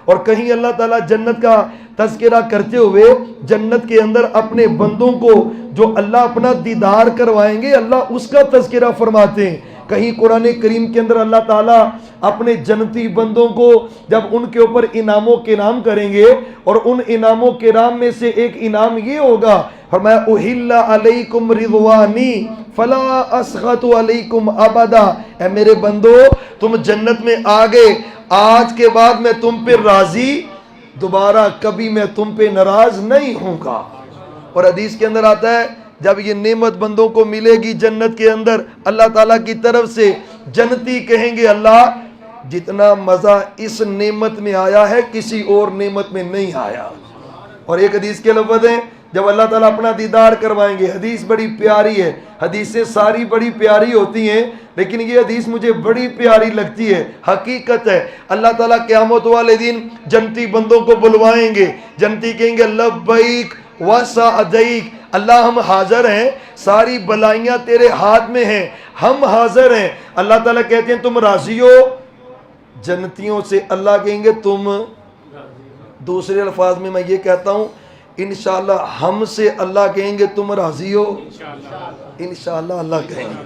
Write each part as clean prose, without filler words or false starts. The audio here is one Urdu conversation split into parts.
اور کہیں اللہ تعالیٰ جنت کا تذکرہ کرتے ہوئے جنت کے اندر اپنے بندوں کو جو اللہ اپنا دیدار کروائیں گے اللہ اس کا تذکرہ فرماتے ہیں. کہیں قرآن کریم کے اندر اللہ تعالیٰ اپنے جنتی بندوں کو جب ان کے اوپر انعام و کرام کریں گے اور ان انعام و کرام میں سے ایک انعام یہ ہوگا فرمایا احل علیکم رضوانی فلا اسخط علیکم ابدا. اے میرے بندو تم جنت میں آ گئے, آج کے بعد میں تم پہ راضی, دوبارہ کبھی میں تم پہ ناراض نہیں ہوں گا. اور حدیث کے اندر آتا ہے جب یہ نعمت بندوں کو ملے گی جنت کے اندر اللہ تعالیٰ کی طرف سے جنتی کہیں گے اللہ جتنا مزہ اس نعمت میں آیا ہے کسی اور نعمت میں نہیں آیا. اور ایک حدیث کے لفظ ہیں جب اللہ تعالیٰ اپنا دیدار کروائیں گے, حدیث بڑی پیاری ہے, حدیثیں ساری بڑی پیاری ہوتی ہیں لیکن یہ حدیث مجھے بڑی پیاری لگتی ہے, حقیقت ہے. اللہ تعالیٰ قیامت والے دن جنتی بندوں کو بلوائیں گے, جنتی کہیں گے لبیک وسعدیک, اللہ ہم حاضر ہیں, ساری بلائیاں تیرے ہاتھ میں ہیں, ہم حاضر ہیں. اللہ تعالیٰ کہتے ہیں تم راضی ہو, جنتیوں سے اللہ کہیں گے تم, دوسرے الفاظ میں یہ کہتا ہوں انشاءاللہ ہم سے اللہ کہیں گے تم راضی ہو, انشاءاللہ اللہ کہیں گے.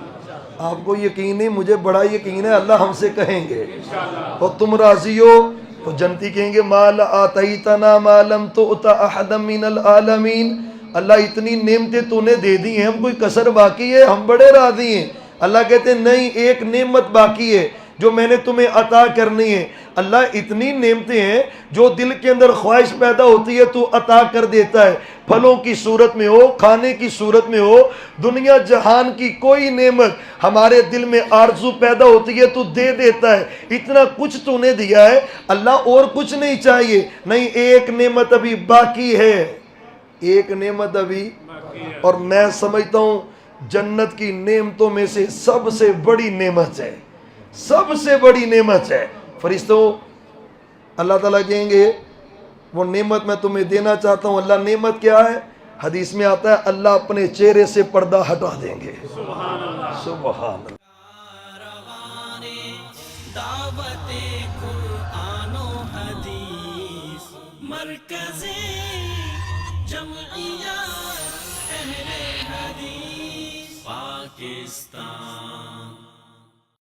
آپ کو یقین نہیں, مجھے بڑا یقین ہے اللہ ہم سے کہیں گے اور تم راضی ہو. تو جنتی کہیں گے مال آتیتنا ما لم تؤت احد من العالمین, اللہ اتنی نعمتیں تو نے دے دی ہیں, ہم کوئی کسر باقی ہے, ہم بڑے راضی ہیں. اللہ کہتے ہیں نہیں, ایک نعمت باقی ہے جو میں نے تمہیں عطا کرنی ہے. اللہ اتنی نعمتیں ہیں جو دل کے اندر خواہش پیدا ہوتی ہے تو عطا کر دیتا ہے, پھلوں کی صورت میں ہو, کھانے کی صورت میں ہو, دنیا جہان کی کوئی نعمت ہمارے دل میں آرزو پیدا ہوتی ہے تو دے دیتا ہے. اتنا کچھ تو نے دیا ہے اللہ, اور کچھ نہیں چاہیے. نہیں, ایک نعمت ابھی باقی ہے, ایک نعمت ابھی. اور میں سمجھتا ہوں جنت کی نعمتوں میں سے سب سے بڑی نعمت ہے, سب سے بڑی نعمت ہے. فرشتوں اللہ تعالیٰ کہیں گے وہ نعمت میں تمہیں دینا چاہتا ہوں. اللہ نعمت کیا ہے؟ حدیث میں آتا ہے اللہ اپنے چہرے سے پردہ ہٹا دیں گے. سبحان اللہ, سبحان اللہ. دعوت قرآن و حدیث مرکز جمعیت اہل حدیث پاکستان.